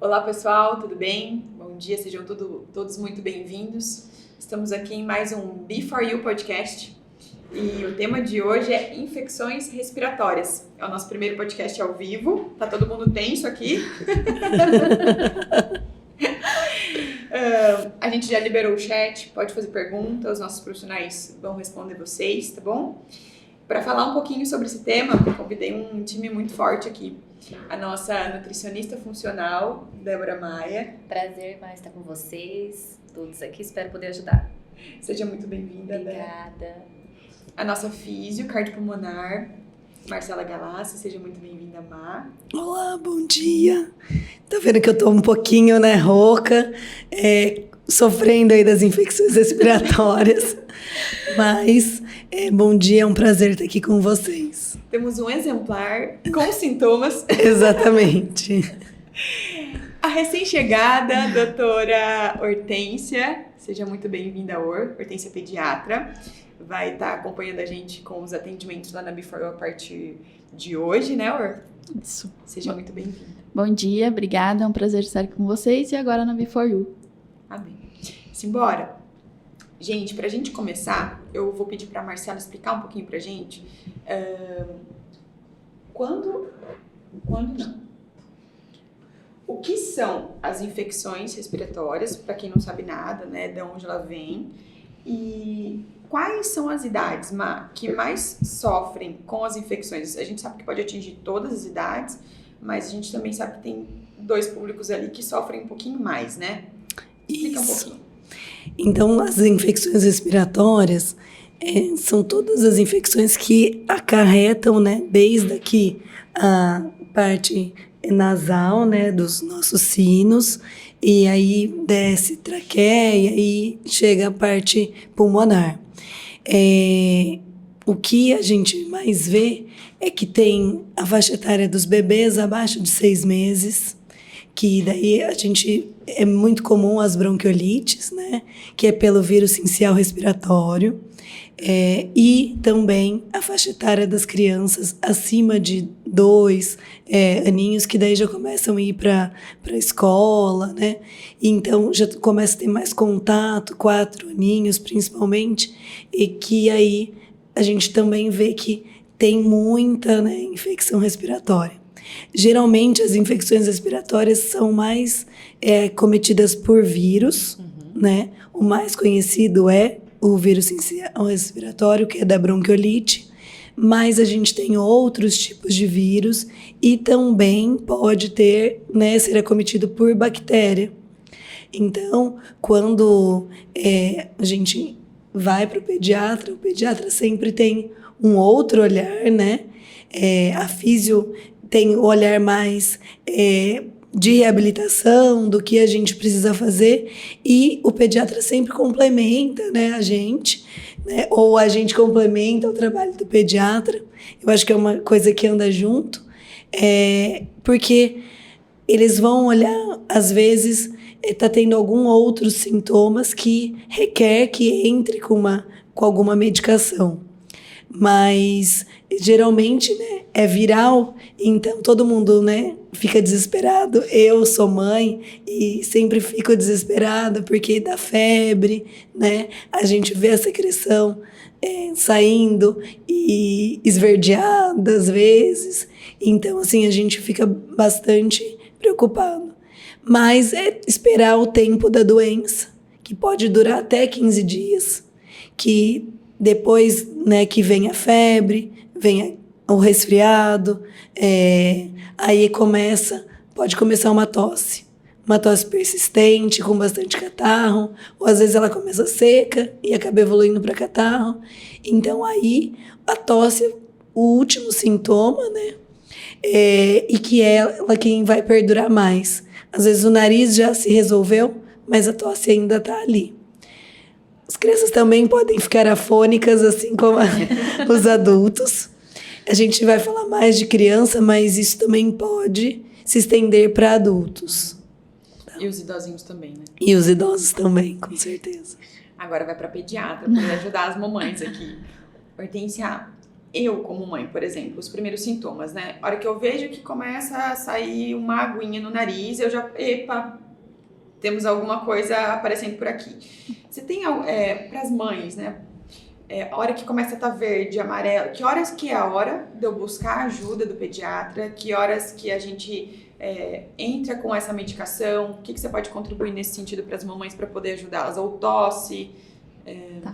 Olá pessoal, tudo bem? Bom dia, sejam todos muito bem-vindos. Estamos aqui em mais um Be4U Podcast e o tema de hoje é infecções respiratórias. É o nosso primeiro podcast ao vivo, tá todo mundo tenso aqui. A gente já liberou o chat, pode fazer perguntas, os nossos profissionais vão responder vocês, tá bom? Para falar um pouquinho sobre esse tema, convidei um time muito forte aqui. A nossa nutricionista funcional, Débora Maia. Prazer mais estar com vocês, todos aqui, espero poder ajudar. Seja muito bem-vinda, Obrigada. Débora. A nossa físio cardiopulmonar, Marcela Galassi, seja muito bem-vinda, Má. Olá, bom dia. Tá vendo que eu tô um pouquinho, rouca, sofrendo aí das infecções respiratórias, mas bom dia, é um prazer estar aqui com vocês. Temos um exemplar com sintomas. Exatamente. A recém-chegada, doutora Hortência, seja muito bem-vinda, Hortência pediatra, vai estar acompanhando a gente com os atendimentos lá na Be4U a partir de hoje, né, Hor? Isso. Seja muito bem-vinda. Bom dia, obrigada, é um prazer estar aqui com vocês e agora na Be4U. Amém. Simbora. Gente, pra gente começar, eu vou pedir pra Marcela explicar um pouquinho pra gente quando não. O que são as infecções respiratórias, para quem não sabe nada, né, de onde ela vem, e quais são as idades, que mais sofrem com as infecções? A gente sabe que pode atingir todas as idades, mas a gente também sabe que tem dois públicos ali que sofrem um pouquinho mais, né? Explica um pouquinho. Então, as infecções respiratórias são todas as infecções que acarretam, desde aqui a parte nasal, dos nossos sinos, e aí desce traqueia e chega a parte pulmonar. O que a gente mais vê é que tem a faixa etária dos bebês abaixo de 6 meses, que daí é muito comum as bronquiolites, que é pelo vírus sincial respiratório, e também a faixa etária das crianças acima de 2 aninhos, que daí já começam a ir para a escola, então já começa a ter mais contato, 4 aninhos principalmente, e que aí a gente também vê que tem muita infecção respiratória. Geralmente as infecções respiratórias são mais cometidas por vírus, O mais conhecido é o vírus sincial respiratório, que é da bronquiolite, mas a gente tem outros tipos de vírus e também pode ser acometido por bactéria. Então, quando a gente vai para o pediatra sempre tem um outro olhar, a físio tem o olhar mais de reabilitação, do que a gente precisa fazer, e o pediatra sempre complementa, a gente, ou a gente complementa o trabalho do pediatra. Eu acho que é uma coisa que anda junto, porque eles vão olhar, às vezes, está tendo algum outros sintomas que requer que entre com alguma medicação. Mas geralmente é viral, então todo mundo fica desesperado. Eu sou mãe e sempre fico desesperada porque dá febre, a gente vê a secreção saindo e esverdeada às vezes, então assim a gente fica bastante preocupado. Mas é esperar o tempo da doença, que pode durar até 15 dias, que depois que vem a febre, vem o resfriado, aí pode começar uma tosse persistente, com bastante catarro, ou às vezes ela começa seca e acaba evoluindo para catarro. Então aí a tosse é o último sintoma, e que é ela quem vai perdurar mais. Às vezes o nariz já se resolveu, mas a tosse ainda está ali. As crianças também podem ficar afônicas, assim como os adultos. A gente vai falar mais de criança, mas isso também pode se estender para adultos. E os idosinhos também, E os idosos também, com certeza. Agora vai para pediatra, para ajudar as mamães aqui. Hortência, eu, como mãe, por exemplo, os primeiros sintomas, né? A hora que eu vejo que começa a sair uma aguinha no nariz, eu já, epa, temos alguma coisa aparecendo por aqui. Você tem, para as mães, né? A hora que começa a estar verde, amarelo, que horas que é a hora de eu buscar a ajuda do pediatra? Que horas que a gente entra com essa medicação? O que você pode contribuir nesse sentido para as mamães para poder ajudá-las? Ou tosse?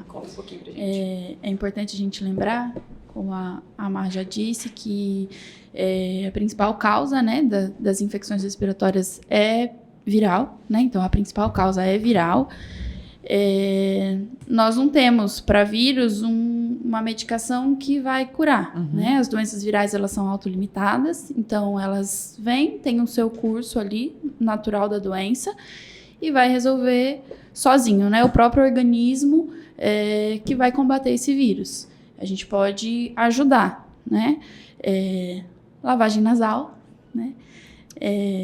Conta um pouquinho pra gente. É importante a gente lembrar, como a Mar já disse, que a principal causa, né, das infecções respiratórias é viral, né? Então, a principal causa é viral. Nós não temos para vírus uma medicação que vai curar, né? As doenças virais, elas são autolimitadas, então elas vêm, têm o seu curso ali, natural da doença, e vai resolver sozinho, né? O próprio organismo que vai combater esse vírus. A gente pode ajudar, né? Lavagem nasal, né?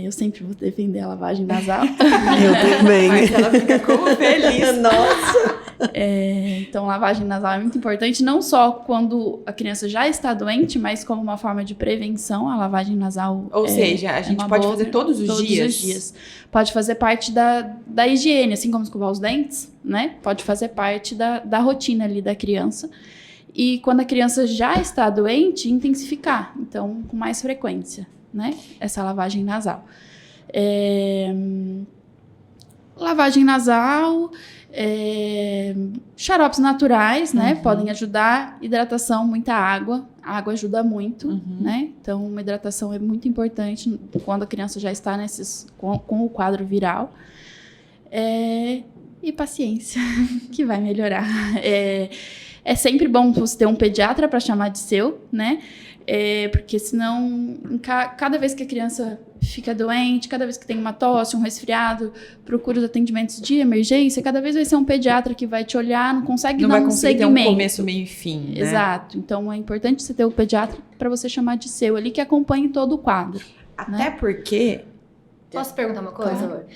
Eu sempre vou defender a lavagem nasal. Eu também. Mas ela fica como feliz. Nossa! Então, lavagem nasal é muito importante, não só quando a criança já está doente, mas como uma forma de prevenção. A lavagem nasal Ou seja, a gente pode fazer todos os dias? Todos os dias. Pode fazer parte da higiene, assim como escovar os dentes, né? Pode fazer parte da rotina ali da criança. E quando a criança já está doente, intensificar. Então, com mais frequência, né? Essa lavagem nasal. Lavagem nasal, xaropes naturais, né? Podem ajudar. Hidratação, muita água. A água ajuda muito, né? Então, uma hidratação é muito importante quando a criança já está com o quadro viral. E paciência, que vai melhorar. É sempre bom você ter um pediatra para chamar de seu, né? Porque senão, cada vez que a criança fica doente, cada vez que tem uma tosse, um resfriado, procura os atendimentos de emergência, cada vez vai ser um pediatra que vai te olhar, não consegue dar um segmento. Não vai conseguir ter um começo, meio e fim, né? Exato. Então, é importante você ter o pediatra para você chamar de seu ali, que acompanhe todo o quadro. Até porque... Posso perguntar uma coisa, Laura?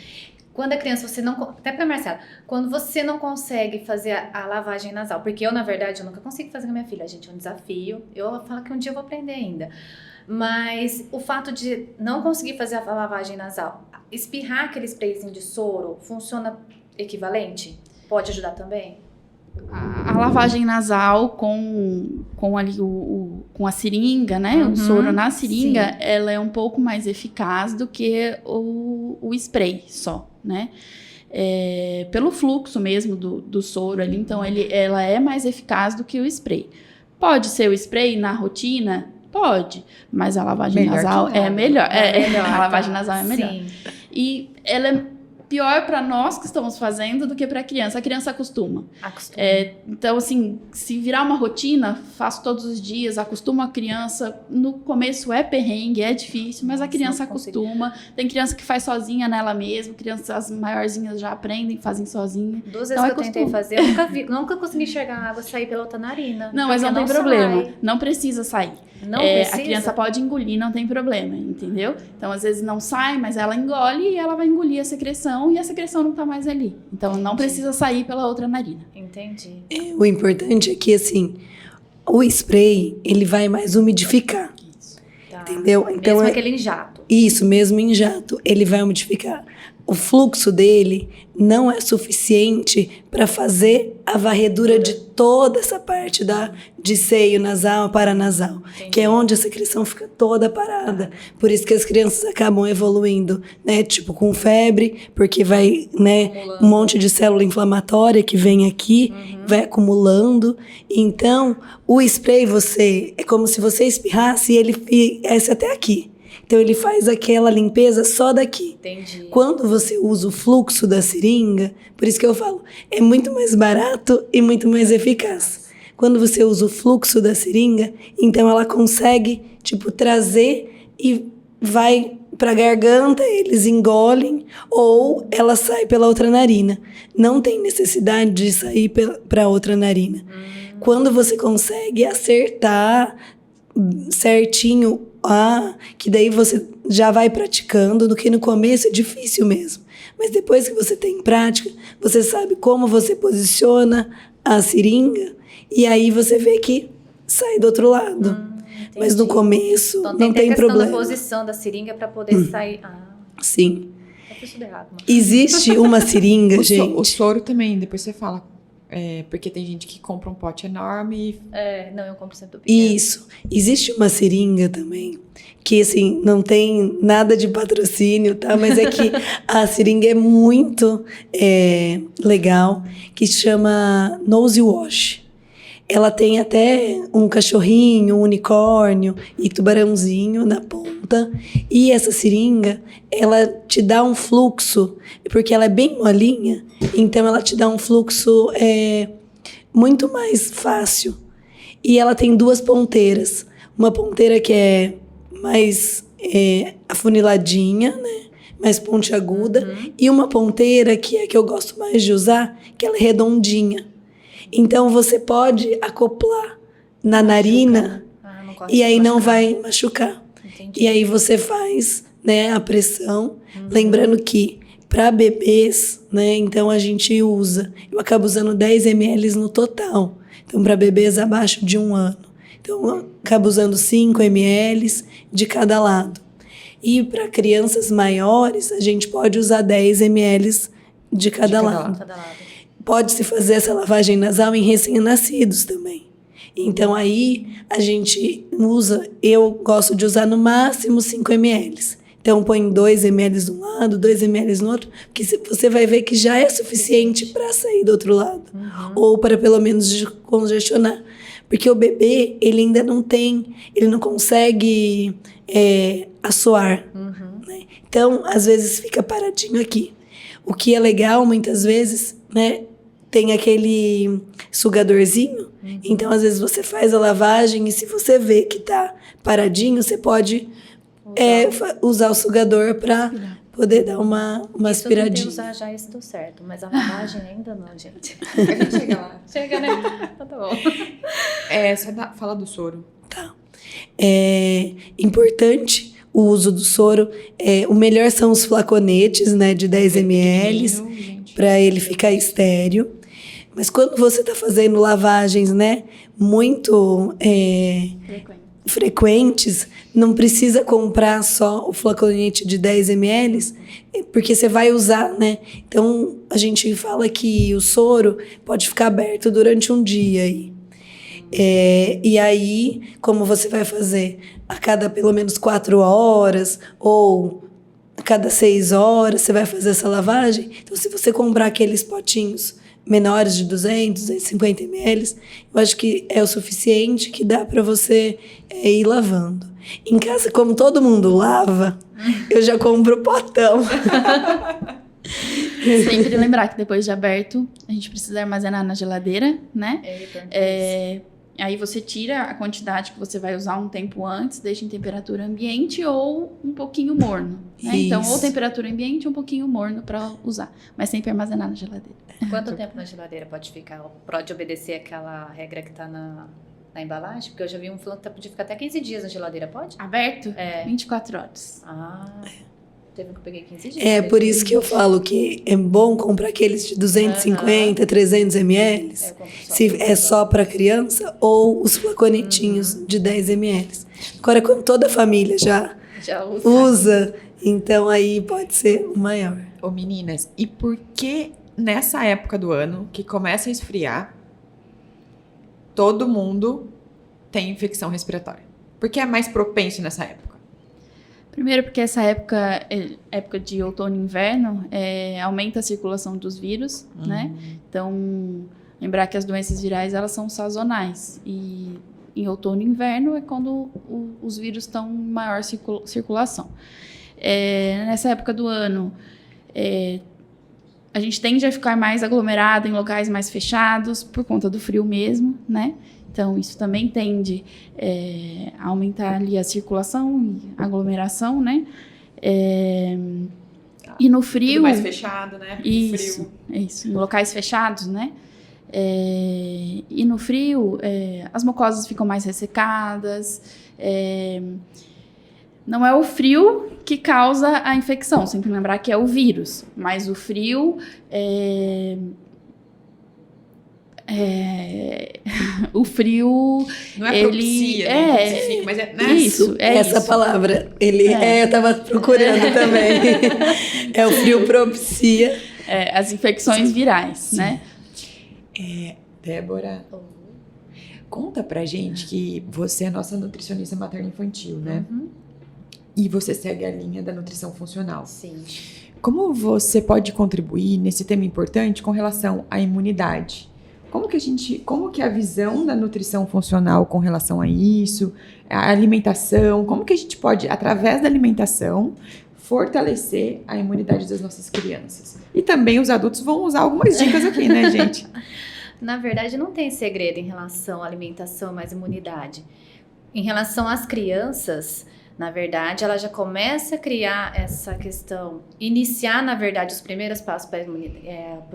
Quando a criança, você não... Até pra Marcela. Quando você não consegue fazer a lavagem nasal, porque eu, na verdade, eu nunca consigo fazer com a minha filha. Gente, é um desafio. Eu falo que um dia eu vou aprender ainda. Mas o fato de não conseguir fazer a lavagem nasal, espirrar aquele sprayzinho de soro, funciona equivalente? Pode ajudar também? A lavagem nasal com ali com a seringa, né? O soro na seringa, sim, ela é um pouco mais eficaz do que o spray só, né? Pelo fluxo mesmo do soro ali, então ela é mais eficaz do que o spray. Pode ser o spray na rotina? Pode, mas a lavagem nasal é melhor. A lavagem nasal é melhor. Sim. E ela é pior para nós que estamos fazendo do que para a criança. A criança acostuma. Então, assim, se virar uma rotina, faço todos os dias, acostuma a criança. No começo é perrengue, é difícil, mas a criança acostuma. Tem criança que faz sozinha nela mesma, crianças maiorzinhas já aprendem, fazem sozinha. 2 vezes que eu tentei fazer, eu nunca consegui enxergar a água sair pela outra narina. Não, mas não tem problema. Não precisa sair. Não precisa? A criança pode engolir, não tem problema, entendeu? Então, às vezes não sai, mas ela engole e ela vai engolir a secreção e a secreção não tá mais ali. Então, não precisa sair pela outra narina. Entendi. O importante é que, assim, o spray, ele vai mais umidificar. Isso. Tá. Entendeu? Então, mesmo aquele em jato. Isso, mesmo em jato, ele vai umidificar. O fluxo dele não é suficiente para fazer a varredura de toda essa parte de seio nasal, paranasal, que é onde a secreção fica toda parada. Por isso que as crianças acabam evoluindo, né? Tipo, com febre, porque vai, né, um monte de célula inflamatória que vem aqui, vai acumulando. Então, o spray, é como se você espirrasse e ele viesse até aqui. Então, ele faz aquela limpeza só daqui. Entendi. Quando você usa o fluxo da seringa, por isso que eu falo, é muito mais barato e muito mais eficaz. Quando você usa o fluxo da seringa, então ela consegue, tipo, trazer e vai para a garganta, eles engolem, ou ela sai pela outra narina. Não tem necessidade de sair para outra narina. Quando você consegue acertar certinho, que daí você já vai praticando, do que no começo é difícil mesmo. Mas depois que você tem prática, você sabe como você posiciona a seringa, e aí você vê que sai do outro lado. Mas no Entendi. começo Então, não tem tem a questão problema. da posição da seringa para poder sair. Sim. Eu fiz tudo errado, mano. Existe uma seringa, gente. O soro também, depois você fala. Porque tem gente que compra um pote enorme Não, eu compro sempre do pequeno. Isso. Existe uma seringa também, que assim, não tem nada de patrocínio, tá? Mas é que a seringa é muito legal, que chama Nose Wash. Ela tem até um cachorrinho, um unicórnio e tubarãozinho na ponta. E essa seringa, ela te dá um fluxo, porque ela é bem molinha, então ela te dá um fluxo muito mais fácil. E ela tem 2 ponteiras. Uma ponteira que é mais afuniladinha, né? Mais pontiaguda. E uma ponteira que é que eu gosto mais de usar, que ela é redondinha. Então, você pode acoplar na narina Não gosto e de aí não machucar. vai machucar. Entendi. E aí você faz, né, a pressão. Lembrando que para bebês, né, então a gente eu acabo usando 10 ml no total. Então, para bebês abaixo de 1 ano. Então, eu acabo usando 5 ml de cada lado. E para crianças maiores, a gente pode usar 10 ml de cada lado. Cada lado. Pode-se fazer essa lavagem nasal em recém-nascidos também. Então, aí, a gente eu gosto de usar no máximo 5 ml. Então, põe 2 ml de um lado, 2 ml no outro, porque você vai ver que já é suficiente para sair do outro lado. Ou para, pelo menos, congestionar. Porque o bebê, ele ainda ele não consegue assoar. Né? Então, às vezes, fica paradinho aqui. O que é legal, muitas vezes, né? Tem aquele sugadorzinho. Então, às vezes, você faz a lavagem e se você vê que tá paradinho, você pode usar o sugador para poder dar uma Isso eu tentei aspiradinha. usar já, isso deu certo. Mas a lavagem ainda não, gente. A gente chega lá. Chega, né? Então tá bom. Fala do soro. Tá. É importante o uso do soro. O melhor são os flaconetes, né, de 10 ml, para ele ficar estéreo. Mas quando você está fazendo lavagens, né, muito frequentes, não precisa comprar só o flaconete de 10 ml, porque você vai usar, né? Então, a gente fala que o soro pode ficar aberto durante um dia aí. E aí, como você vai fazer a cada pelo menos 4 horas ou a cada 6 horas, você vai fazer essa lavagem. Então, se você comprar aqueles potinhos menores de 200, 250 ml, eu acho que é o suficiente que dá para você ir lavando. Em casa, como todo mundo lava, eu já compro o potão. Sempre lembrar que depois de aberto, a gente precisa armazenar na geladeira, né? Aí você tira a quantidade que você vai usar um tempo antes, deixa em temperatura ambiente ou um pouquinho morno. Né? Então, ou temperatura ambiente ou um pouquinho morno para usar. Mas sempre armazenar na geladeira. Quanto tempo na geladeira pode ficar? Pode obedecer aquela regra que tá na embalagem? Porque eu já vi um falando que podia ficar até 15 dias na geladeira, pode? Aberto? 24 horas. Teve que eu peguei 15 dias. Por isso que eu falo que é bom comprar aqueles de 250, 300 ml, se é só para criança, ou os flaconetinhos de 10 ml. Agora, quando toda a família já usa, então aí pode ser o maior. Ô meninas, e por que nessa época do ano, que começa a esfriar, todo mundo tem infecção respiratória? Por que é mais propenso nessa época? Primeiro porque essa época de outono e inverno, aumenta a circulação dos vírus, né? Então, lembrar que as doenças virais, elas são sazonais. E em outono e inverno é quando os vírus estão em maior circulação. Nessa época do ano, a gente tende a ficar mais aglomerado em locais mais fechados, por conta do frio mesmo, né? Então, isso também tende a aumentar ali a circulação e aglomeração, né? E no frio... Tudo mais fechado, né? Isso, em locais fechados, né? E no frio, as mucosas ficam mais ressecadas. Não é o frio que causa a infecção, sempre lembrar que é o vírus. Mas o frio O frio, Não é ele propicia, né? Intensifica, mas é, né? isso, é Essa isso. palavra. Eu tava procurando também. É o frio propicia. As infecções virais, né? Débora, conta pra gente que você é nossa nutricionista materno-infantil, né? Uhum. E você segue a linha da nutrição funcional. Sim. Como você pode contribuir nesse tema importante com relação à imunidade? Como que a visão da nutrição funcional com relação a isso, a alimentação, como que a gente pode, através da alimentação, fortalecer a imunidade das nossas crianças? E também os adultos vão usar algumas dicas aqui, né, gente? Na verdade, não tem segredo em relação à alimentação mais imunidade. Em relação às crianças, na verdade, ela já começa a criar essa questão, iniciar, na verdade, os primeiros passos para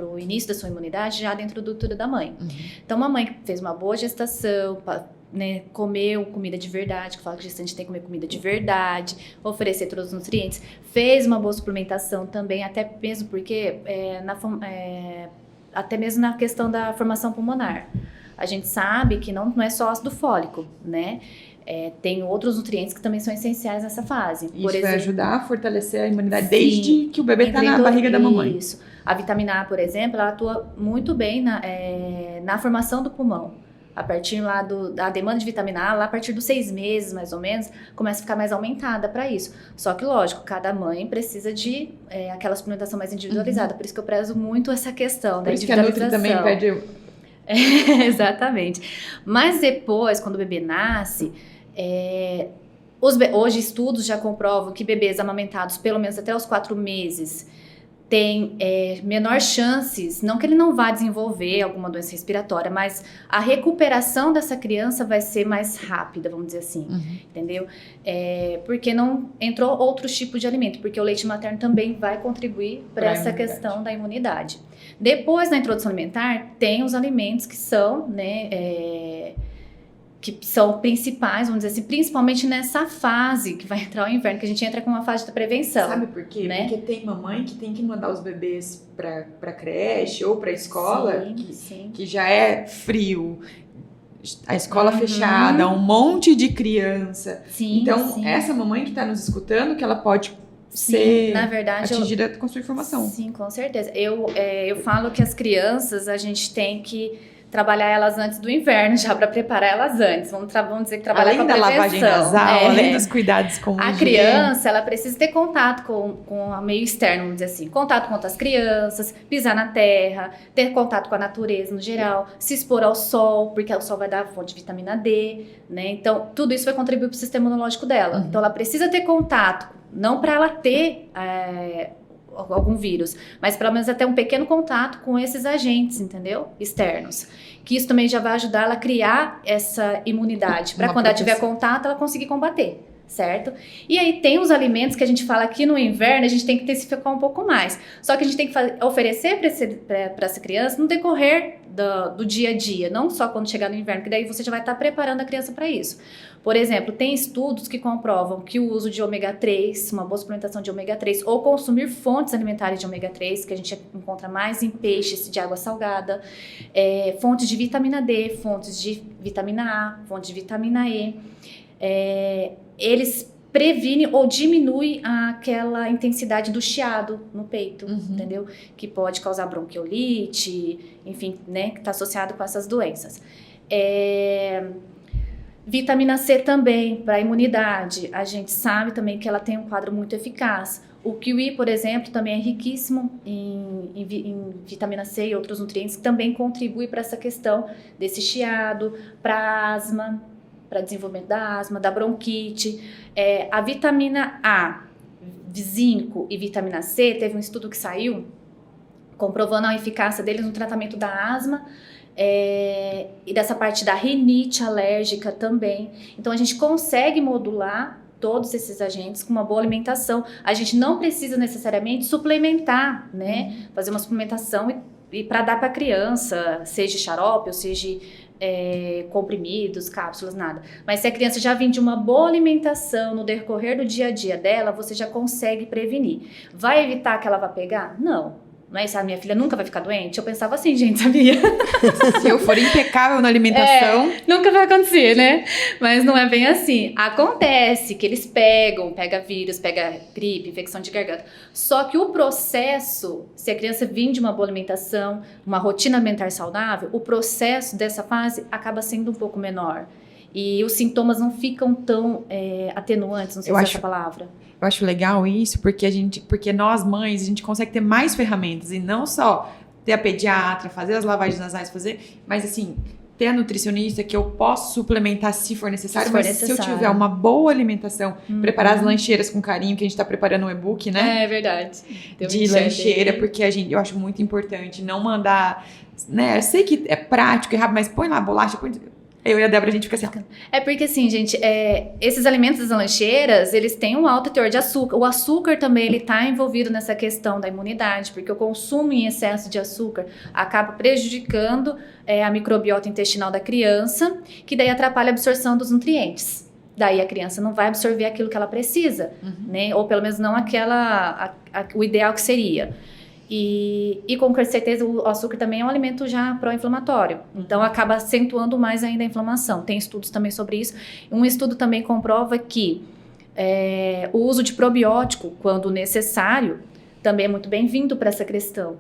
o início da sua imunidade já dentro do útero da mãe. Uhum. Então, uma mãe que fez uma boa gestação, né, comeu comida de verdade, que fala que a gestante tem que comer comida de verdade, oferecer todos os nutrientes, fez uma boa suplementação também, até mesmo porque até mesmo na questão da formação pulmonar. A gente sabe que não é só ácido fólico, né? Tem outros nutrientes que também são essenciais nessa fase. Isso vai ajudar a fortalecer a imunidade desde que o bebê está na dentro- barriga da mamãe. Isso. A vitamina A, por exemplo, ela atua muito bem na formação do pulmão. A partir lá da demanda de vitamina A, lá a partir dos 6 meses, mais ou menos, começa a ficar mais aumentada para isso. Só que, lógico, cada mãe precisa de aquela suplementação mais individualizada. Por isso que eu prezo muito essa questão da Por isso que a Nutri individualização. também pede... Exatamente. Mas depois, quando o bebê nasce, hoje estudos já comprovam que bebês amamentados pelo menos até os 4 meses têm menor chances, não que ele não vá desenvolver alguma doença respiratória, mas a recuperação dessa criança vai ser mais rápida, vamos dizer assim, entendeu? Porque não entrou outros tipos de alimento, porque o leite materno também vai contribuir para essa questão da imunidade. Depois da introdução alimentar, tem os alimentos que são, né, que são principais, vamos dizer assim, principalmente nessa fase que vai entrar o inverno, que a gente entra com uma fase de prevenção. Sabe por quê? Né? Porque tem mamãe que tem que mandar os bebês pra creche ou pra escola, Sim. que já é frio, a escola fechada, um monte de criança. Sim, Então, sim. essa mamãe que tá nos escutando, que ela pode Sim, ser na verdade, atingida com sua informação. Sim, com certeza. Eu falo que as crianças, a gente tem que trabalhar elas antes do inverno, já para preparar elas antes. Vamos dizer que trabalhar Além com a da prevenção. lavagem nasal, além dos cuidados com A higiene. criança, ela precisa ter contato com o meio externo, vamos dizer assim. Contato com outras crianças, pisar na terra, ter contato com a natureza no geral, se expor ao sol, porque o sol vai dar fonte de vitamina D, né? Então, tudo isso vai contribuir para o sistema imunológico dela. Então, ela precisa ter contato, não para ela ter algum vírus, mas pelo menos até um pequeno contato com esses agentes, entendeu? Externos. Que isso também já vai ajudar ela a criar essa imunidade, para quando ela tiver contato, ela conseguir combater, certo? E aí tem os alimentos que a gente fala aqui no inverno, a gente tem que intensificar um pouco mais. Só que a gente tem que oferecer para essa criança no decorrer do dia a dia, não só quando chegar no inverno, que daí você já vai estar preparando a criança para isso. Por exemplo, tem estudos que comprovam que o uso de ômega 3, uma boa suplementação de ômega 3, ou consumir fontes alimentares de ômega 3, que a gente encontra mais em peixes de água salgada, fontes de vitamina D, fontes de vitamina A, fontes de vitamina E, eles previnem ou diminuem aquela intensidade do chiado no peito, entendeu? Que pode causar bronquiolite, enfim, né, que está associado com essas doenças. Vitamina C também, para a imunidade. A gente sabe também que ela tem um quadro muito eficaz. O kiwi, por exemplo, também é riquíssimo em vitamina C e outros nutrientes que também contribuem para essa questão desse chiado, para asma, para desenvolvimento da asma, da bronquite. A vitamina A, zinco e vitamina C, teve um estudo que saiu comprovando a eficácia deles no tratamento da asma, e dessa parte da rinite alérgica também. Então a gente consegue modular todos esses agentes com uma boa alimentação. A gente não precisa necessariamente suplementar, né? Fazer uma suplementação e para dar para a criança, seja xarope ou seja comprimidos, cápsulas, nada. Mas se a criança já vem de uma boa alimentação no decorrer do dia a dia dela, você já consegue prevenir. Vai evitar que ela vá pegar? Não. Não é isso, a minha filha nunca vai ficar doente? Eu pensava assim, gente, sabia? Se eu for impecável na alimentação... Nunca vai acontecer, né? Mas não é bem assim. Acontece que eles pega vírus, pega gripe, infecção de garganta. Só que o processo, se a criança vir de uma boa alimentação, uma rotina alimentar saudável, o processo dessa fase acaba sendo um pouco menor. E os sintomas não ficam tão atenuantes, não sei se é essa palavra. Eu acho legal isso, porque nós mães, a gente consegue ter mais ferramentas e não só ter a pediatra, fazer as lavagens nasais, mas assim, ter a nutricionista que eu posso suplementar se for necessário, se eu tiver uma boa alimentação, preparar as lancheiras com carinho, que a gente tá preparando um e-book, né? É verdade. De lancheira, porque eu acho muito importante não mandar, né? Eu sei que é prático e rápido, mas põe lá bolacha, eu e a Débora, a gente fica assim. É porque assim, gente, esses alimentos das lancheiras, eles têm um alto teor de açúcar. O açúcar também, ele tá envolvido nessa questão da imunidade, porque o consumo em excesso de açúcar acaba prejudicando a microbiota intestinal da criança, que daí atrapalha a absorção dos nutrientes. Daí a criança não vai absorver aquilo que ela precisa, né? Ou pelo menos não o ideal que seria. E com certeza o açúcar também é um alimento já pró-inflamatório. Então acaba acentuando mais ainda a inflamação. Tem estudos também sobre isso. Um estudo também comprova que o uso de probiótico, quando necessário, também é muito bem-vindo para essa questão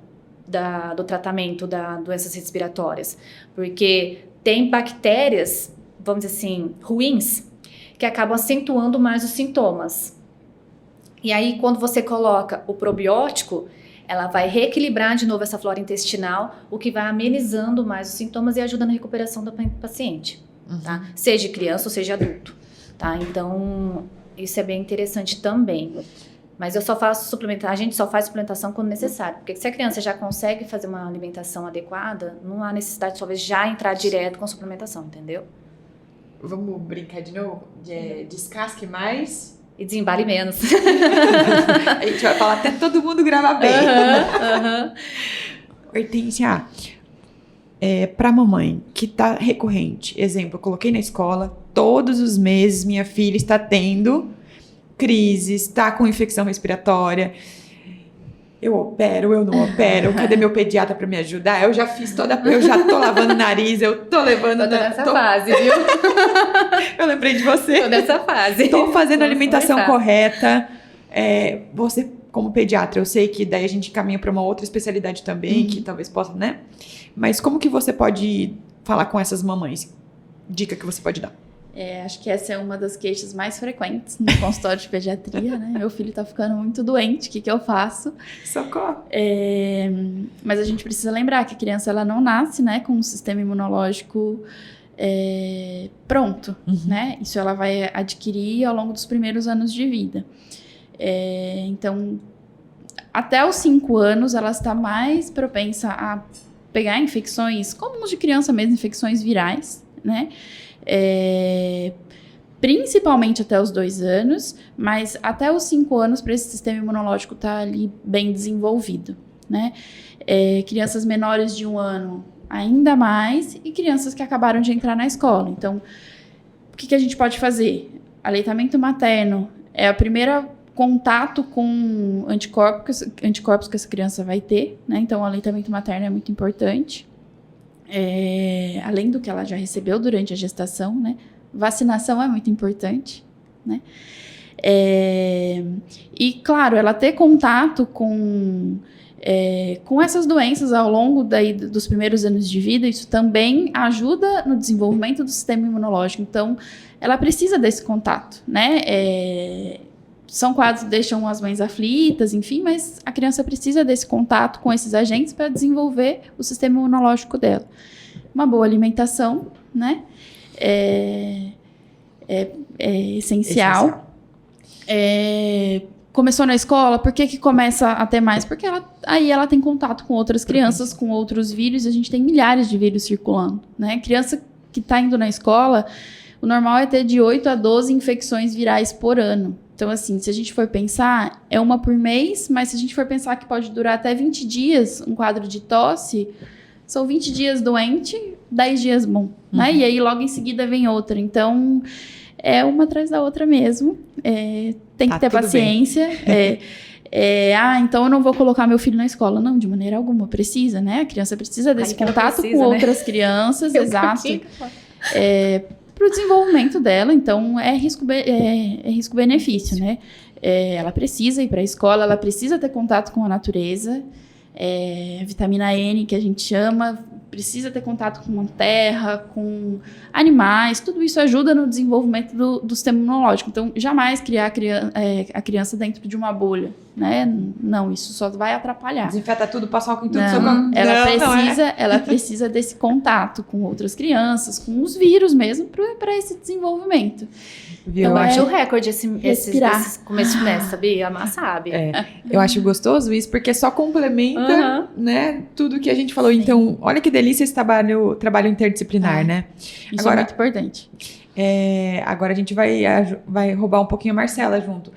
do tratamento das doenças respiratórias. Porque tem bactérias, vamos dizer assim, ruins, que acabam acentuando mais os sintomas. E aí quando você coloca o probiótico, ela vai reequilibrar de novo essa flora intestinal, o que vai amenizando mais os sintomas e ajuda na recuperação do paciente, tá? Seja criança ou seja adulto, tá? Então, isso é bem interessante também. Mas eu só faço a gente só faz suplementação quando necessário, porque se a criança já consegue fazer uma alimentação adequada, não há necessidade de talvez já entrar direto com suplementação, entendeu? Vamos brincar de novo? Descasque mais... E desembale menos. A gente vai falar até todo mundo gravar bem. Hortência, pra mamãe que tá recorrente, exemplo, eu coloquei na escola, todos os meses minha filha está tendo crises, está com infecção respiratória. Eu opero, eu não opero, cadê meu pediatra pra me ajudar? Eu já tô lavando o nariz, eu tô levando... Tô nessa fase, viu? Eu lembrei de você. Tô nessa fase. Tô fazendo a alimentação correta. Você, como pediatra, eu sei que daí a gente caminha pra uma outra especialidade também, que talvez possa, né? Mas como que você pode falar com essas mamães? Dica que você pode dar? Acho que essa é uma das queixas mais frequentes no consultório de pediatria, né? Meu filho tá ficando muito doente, o que eu faço? Socorro! Mas a gente precisa lembrar que a criança, ela não nasce, né, com um sistema imunológico pronto, né? Isso ela vai adquirir ao longo dos primeiros anos de vida. Então, até os 5 anos, ela está mais propensa a pegar infecções comuns de criança mesmo, infecções virais, né? Principalmente até os 2 anos, mas até os 5 anos para esse sistema imunológico estar ali bem desenvolvido, né? Crianças menores de 1 ano ainda mais, e crianças que acabaram de entrar na escola. Então, o que a gente pode fazer? Aleitamento materno é o primeiro contato com anticorpos que essa criança vai ter, né? Então, o aleitamento materno é muito importante. Além do que ela já recebeu durante a gestação, né? Vacinação é muito importante, né? E, claro, ela ter contato com essas doenças ao longo dos primeiros anos de vida, isso também ajuda no desenvolvimento do sistema imunológico. Então, ela precisa desse contato, né? São quadros que deixam as mães aflitas, enfim, mas a criança precisa desse contato com esses agentes para desenvolver o sistema imunológico dela. Uma boa alimentação, né? É essencial. Começou na escola, por que começa a ter mais? Porque aí ela tem contato com outras crianças, com outros vírus, e a gente tem milhares de vírus circulando, né? Criança que está indo na escola, o normal é ter de 8 a 12 infecções virais por ano. Então, assim, se a gente for pensar, é uma por mês, mas se a gente for pensar que pode durar até 20 dias, um quadro de tosse, são 20 dias doente, 10 dias bom, né? E aí, logo em seguida, vem outra. Então, é uma atrás da outra mesmo. Tem que ter paciência. Então eu não vou colocar meu filho na escola. Não, de maneira alguma, precisa, né? A criança precisa desse contato com outras crianças, exato. Para o desenvolvimento dela, então é risco-benefício, né? Ela precisa ir para a escola, ela precisa ter contato com a natureza, vitamina N, que a gente chama, precisa ter contato com a terra, com animais, tudo isso ajuda no desenvolvimento do sistema imunológico. Então, jamais criar a criança dentro de uma bolha, né? Não, isso só vai atrapalhar. Desinfeta tudo, passa álcool em tudo. Ela precisa desse contato com outras crianças, com os vírus mesmo, para esse desenvolvimento. Então, eu acho o recorde esse começo de mês, sabia? A Má sabe. Eu acho gostoso isso, porque só complementa, né, tudo que a gente falou. Sim. Então, olha que delícia esse trabalho interdisciplinar, né? Isso agora, é muito importante. Agora a gente vai roubar um pouquinho a Marcela junto.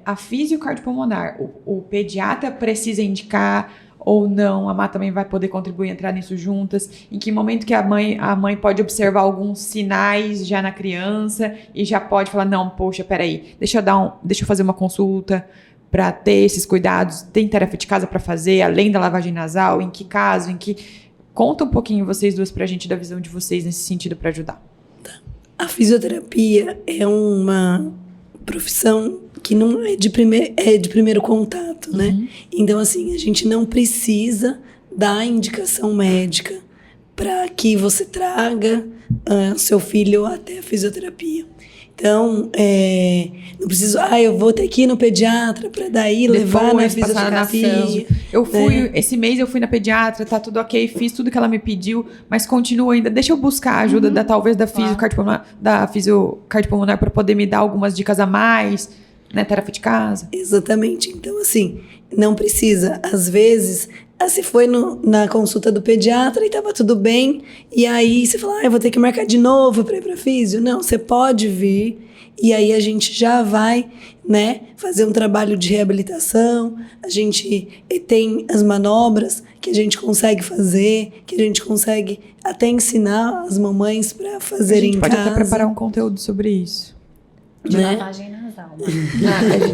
A fisiocardiopulmonar, o pediatra precisa indicar ou não? A Má também vai poder contribuir, entrar nisso juntas. Em que momento que a mãe pode observar alguns sinais já na criança e já pode falar, não, poxa, peraí, deixa eu fazer uma consulta para ter esses cuidados. Tem tarefa de casa para fazer, além da lavagem nasal? Em que caso? Conta um pouquinho vocês duas pra gente da visão de vocês nesse sentido para ajudar. A fisioterapia é uma profissão que não é de primeiro contato, né? Então, assim, a gente não precisa dar indicação médica para que você traga seu filho até a fisioterapia. Então, não preciso, eu vou ter que ir no pediatra para daí levar na fisioterapia. Esse mês eu fui na pediatra, tá tudo ok, fiz tudo que ela me pediu, mas continuo ainda. Deixa eu buscar a ajuda talvez da fisiocardiopulmonar para poder me dar algumas dicas a mais, né, tarefa de casa. Exatamente. Então, assim, não precisa. Às vezes, você foi na consulta do pediatra e tava tudo bem, e aí você fala, eu vou ter que marcar de novo para ir pra físio. Não, você pode vir, e aí a gente já vai, né, fazer um trabalho de reabilitação. A gente tem as manobras que a gente consegue fazer, que a gente consegue até ensinar as mamães para fazerem em casa. A gente pode até preparar um conteúdo sobre isso. De lavagem nasal. A gente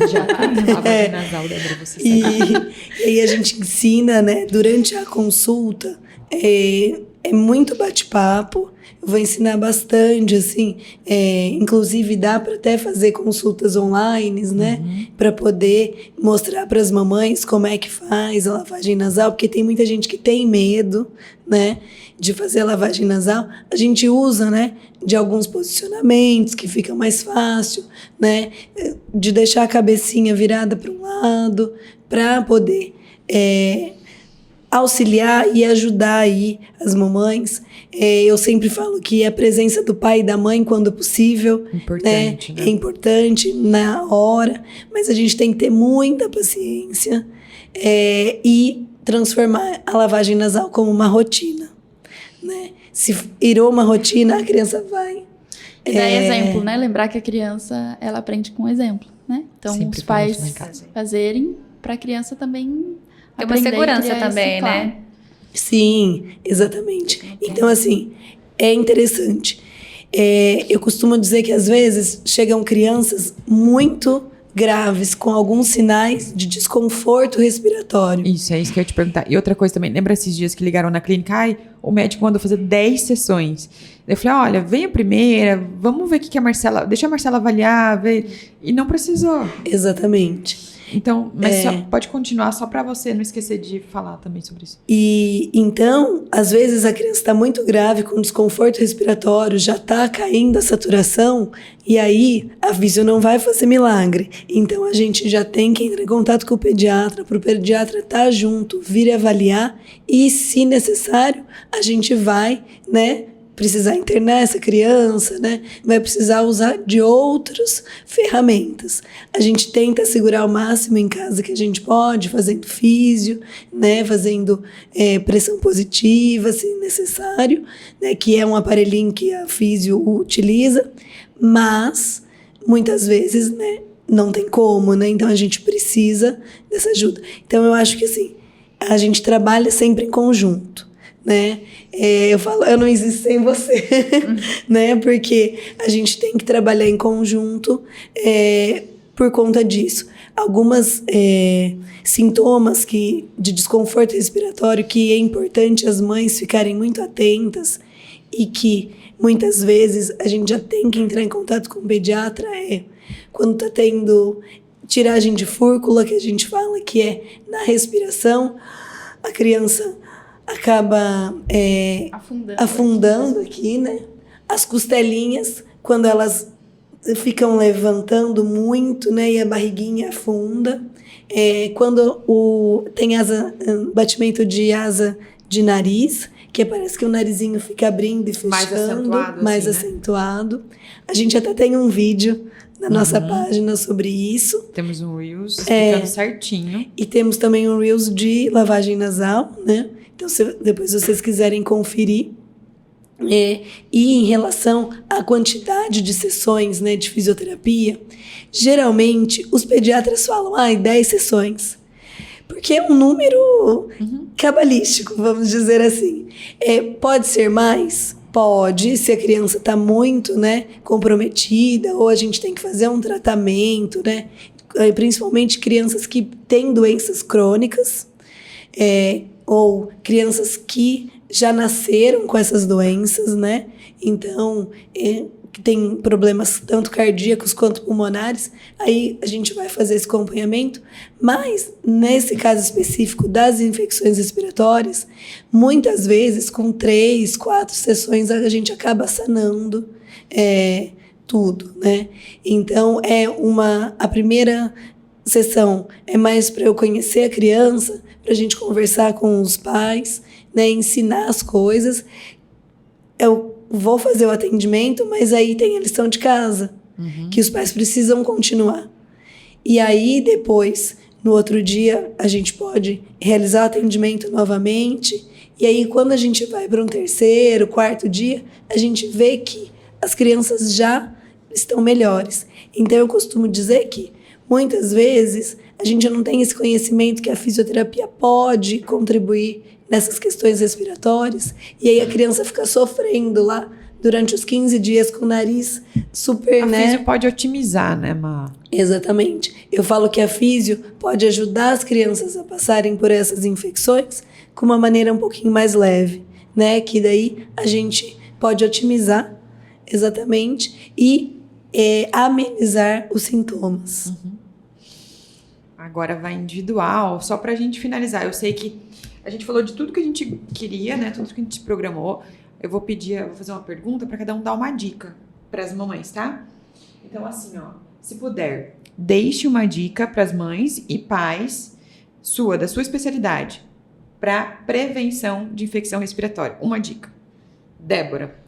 já tem lavagem nasal, Débora, você sabe. E aí a gente ensina, né, durante a consulta, é muito bate-papo. Eu vou ensinar bastante, assim, inclusive dá para até fazer consultas online, né, para poder mostrar para as mamães como é que faz a lavagem nasal, porque tem muita gente que tem medo, né, de fazer a lavagem nasal. A gente usa, né, de alguns posicionamentos que fica mais fácil, né, de deixar a cabecinha virada para um lado, para poder auxiliar e ajudar aí as mamães. Eu sempre falo que a presença do pai e da mãe, quando possível, importante, né? É importante na hora, mas a gente tem que ter muita paciência e transformar a lavagem nasal como uma rotina, né? Se virou uma rotina, a criança vai. E dar exemplo, né? Lembrar que a criança, ela aprende com exemplo, né? Então, sempre os pais fazerem para a criança também ter uma segurança também, né? Sim, exatamente. Então, assim, é interessante. Eu costumo dizer que, às vezes, chegam crianças muito graves, com alguns sinais de desconforto respiratório. Isso, é isso que eu ia te perguntar. E outra coisa também, lembra esses dias que ligaram na clínica? O médico mandou fazer 10 sessões. Eu falei, olha, vem a primeira, vamos ver o que a Marcela... Deixa a Marcela avaliar, ver. E não precisou. Exatamente. Então, mas pode continuar, só para você não esquecer de falar também sobre isso. E então, às vezes a criança está muito grave, com desconforto respiratório, já está caindo a saturação, e aí a fisio não vai fazer milagre. Então a gente já tem que entrar em contato com o pediatra, para o pediatra estar junto, vir avaliar, e se necessário, a gente vai, né, precisar internar essa criança, né? Vai precisar usar de outras ferramentas. A gente tenta segurar o máximo em casa que a gente pode, fazendo físio, né? Fazendo pressão positiva, se necessário, né? Que é um aparelhinho que a físio utiliza, mas muitas vezes, né, não tem como, né? Então a gente precisa dessa ajuda. Então eu acho que assim, a gente trabalha sempre em conjunto, né? Eu falo, eu não existo sem você, né? Porque a gente tem que trabalhar em conjunto, por conta disso. Algumas sintomas de desconforto respiratório que é importante as mães ficarem muito atentas e que muitas vezes a gente já tem que entrar em contato com o pediatra quando está tendo tiragem de fúrcula, que a gente fala que é na respiração, a criança acaba afundando aqui, né? As costelinhas, quando elas ficam levantando muito, né? E a barriguinha afunda. Quando tem batimento de asa de nariz, que parece que o narizinho fica abrindo e fechando. Mais acentuado. A gente até tem um vídeo na nossa página sobre isso. Temos um Reels explicando certinho. E temos também um Reels de lavagem nasal, né? Então, depois vocês quiserem conferir. E em relação à quantidade de sessões, né, de fisioterapia, geralmente os pediatras falam 10 sessões. Porque é um número cabalístico, vamos dizer assim. Pode ser mais? Pode, se a criança está muito, né, comprometida, ou a gente tem que fazer um tratamento, né? Principalmente crianças que têm doenças crônicas, ou crianças que já nasceram com essas doenças, né? Então, que tem problemas tanto cardíacos quanto pulmonares, aí a gente vai fazer esse acompanhamento. Mas, nesse caso específico das infecções respiratórias, muitas vezes, com 3, 4 sessões, a gente acaba sanando tudo, né? Então, a primeira sessão é mais para eu conhecer a criança, para a gente conversar com os pais, né, ensinar as coisas. Eu vou fazer o atendimento, mas aí tem a lição de casa, que os pais precisam continuar. E aí, depois, no outro dia, a gente pode realizar o atendimento novamente. E aí, quando a gente vai para um 3º, 4º dia, a gente vê que as crianças já estão melhores. Então, eu costumo dizer que, muitas vezes, a gente não tem esse conhecimento que a fisioterapia pode contribuir nessas questões respiratórias, e aí a criança fica sofrendo lá durante os 15 dias com o nariz super, a físio pode otimizar, né, Má? Exatamente. Eu falo que a físio pode ajudar as crianças a passarem por essas infecções com uma maneira um pouquinho mais leve, né, que daí a gente pode otimizar, exatamente, e amenizar os sintomas. Agora vai individual, só pra gente finalizar. Eu sei que a gente falou de tudo que a gente queria, né? Tudo que a gente programou. Eu vou fazer uma pergunta para cada um dar uma dica para as mamães, tá? Então, assim, se puder, deixe uma dica para as mães e pais da sua especialidade, para prevenção de infecção respiratória. Uma dica. Débora.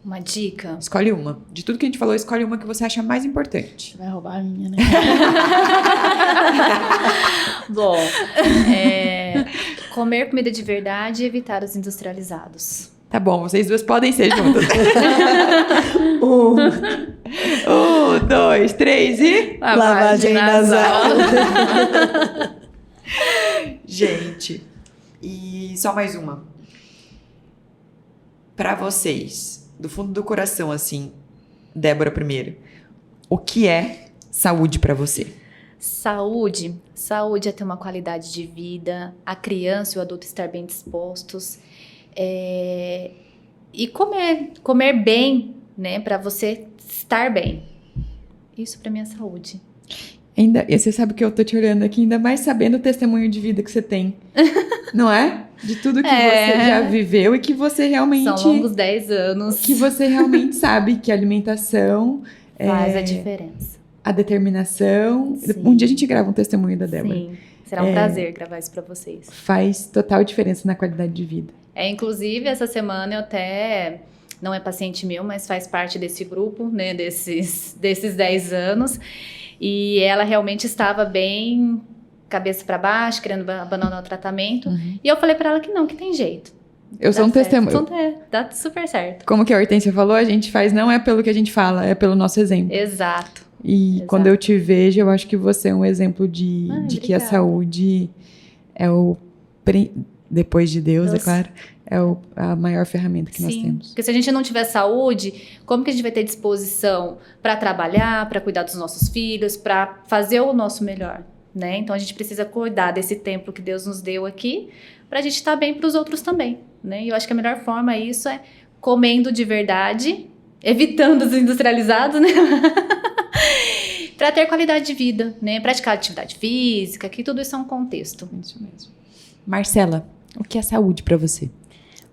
Uma dica? Escolhe uma. De tudo que a gente falou, escolhe uma que você acha mais importante. Você vai roubar a minha, né? Bom, comer comida de verdade e evitar os industrializados. Tá bom, vocês duas podem ser juntas. 1, 2, 3 e... Lavagem nasal. Gente, e só mais uma. Pra vocês, do fundo do coração, assim, Débora primeiro, o que é saúde pra você? Saúde é ter uma qualidade de vida, a criança e o adulto estar bem dispostos, e comer bem, né, para você estar bem. Isso para mim é saúde. E você sabe que eu tô te olhando aqui, ainda mais sabendo o testemunho de vida que você tem, não é? De tudo que você já viveu e que você realmente... São longos 10 anos. Que você realmente sabe que a alimentação... faz a diferença. A determinação. Sim. Um dia a gente grava um testemunho da Débora. Sim, será um prazer gravar isso pra vocês. Faz total diferença na qualidade de vida. Inclusive, essa semana eu até... Não é paciente meu, mas faz parte desse grupo, né? Desses 10 anos. E ela realmente estava bem cabeça para baixo, querendo abandonar o tratamento. E eu falei para ela que não, que tem jeito. Eu sou um testemunho. Dá super certo. Como que a Hortência falou, a gente faz não é pelo que a gente fala, é pelo nosso exemplo. Exato. E quando eu te vejo, eu acho que você é um exemplo de que a saúde é depois de Deus, é claro, é a maior ferramenta que nós temos. Porque se a gente não tiver saúde, como que a gente vai ter disposição para trabalhar, para cuidar dos nossos filhos, para fazer o nosso melhor, né? Então a gente precisa cuidar desse templo que Deus nos deu aqui, para a gente estar bem para os outros também, né? E eu acho que a melhor forma isso é comendo de verdade, evitando os industrializados, né? Para ter qualidade de vida, né? Praticar atividade física, que tudo isso é um contexto. Isso mesmo. Marcela, o que é saúde para você?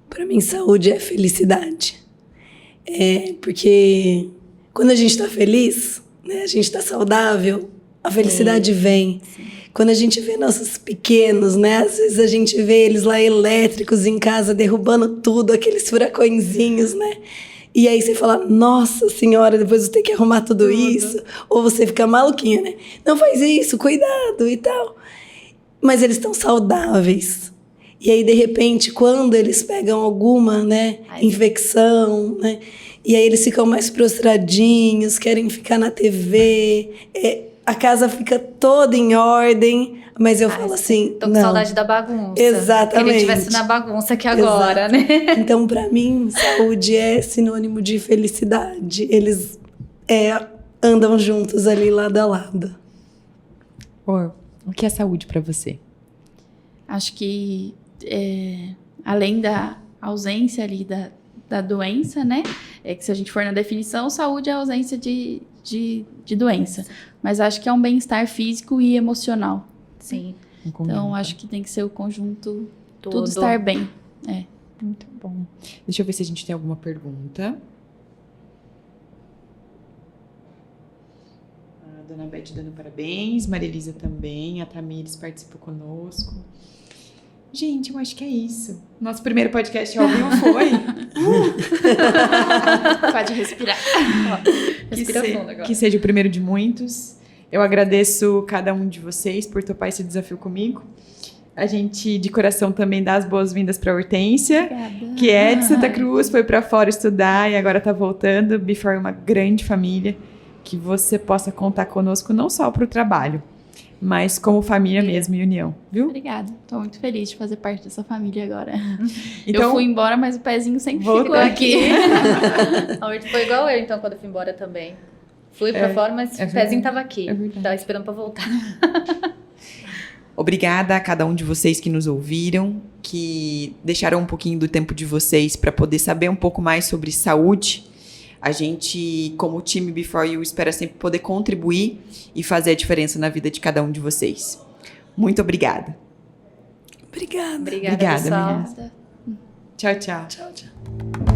Para mim, saúde é felicidade. Porque quando a gente está feliz, né, a gente está saudável, a felicidade vem. Sim. Quando a gente vê nossos pequenos, né, às vezes a gente vê eles lá elétricos em casa, derrubando tudo, aqueles furacõezinhos, né? E aí você fala, nossa senhora, depois você tem que arrumar tudo isso. Ou você fica maluquinha, né? Não faz isso, cuidado e tal. Mas eles estão saudáveis. E aí, de repente, quando eles pegam alguma, né, infecção, né, e aí eles ficam mais prostradinhos, querem ficar na TV, a casa fica toda em ordem, mas eu falo assim, tô com saudade da bagunça. Exatamente. Queria que tivesse na bagunça aqui agora, né? Então, para mim, saúde é sinônimo de felicidade. Eles andam juntos ali, lado a lado. O que é saúde para você? Acho que além da ausência ali da doença, né? Que se a gente for na definição, saúde é a ausência de doença. Mas acho que é um bem-estar físico e emocional. Sim. Então, acho que tem que ser o conjunto, tudo estar bem. Muito bom. Deixa eu ver se a gente tem alguma pergunta. A dona Beth dando parabéns, Maria Elisa também, a Tamires participou conosco. Gente, eu acho que é isso. Nosso primeiro podcast ao vivo foi. Pode respirar. Respira fundo agora. Que seja o primeiro de muitos. Eu agradeço cada um de vocês por topar esse desafio comigo. A gente, de coração, também dá as boas-vindas para a Hortência, que é de Santa Cruz, foi para fora estudar e agora está voltando. Before é uma grande família, que você possa contar conosco não só para o trabalho, mas como família mesmo e união, viu? Obrigada. Estou muito feliz de fazer parte dessa família agora. Então, eu fui embora, mas o pezinho sempre ficou aqui. A Hortência foi igual eu, então, quando eu fui embora também. Fui pra fora, mas o pezinho tava aqui. Tava esperando pra voltar. Obrigada a cada um de vocês que nos ouviram, que deixaram um pouquinho do tempo de vocês para poder saber um pouco mais sobre saúde. A gente, como time Before You, espera sempre poder contribuir e fazer a diferença na vida de cada um de vocês. Muito obrigada. Obrigada. Obrigada, pessoal. Meninas. Tchau, tchau. Tchau, tchau.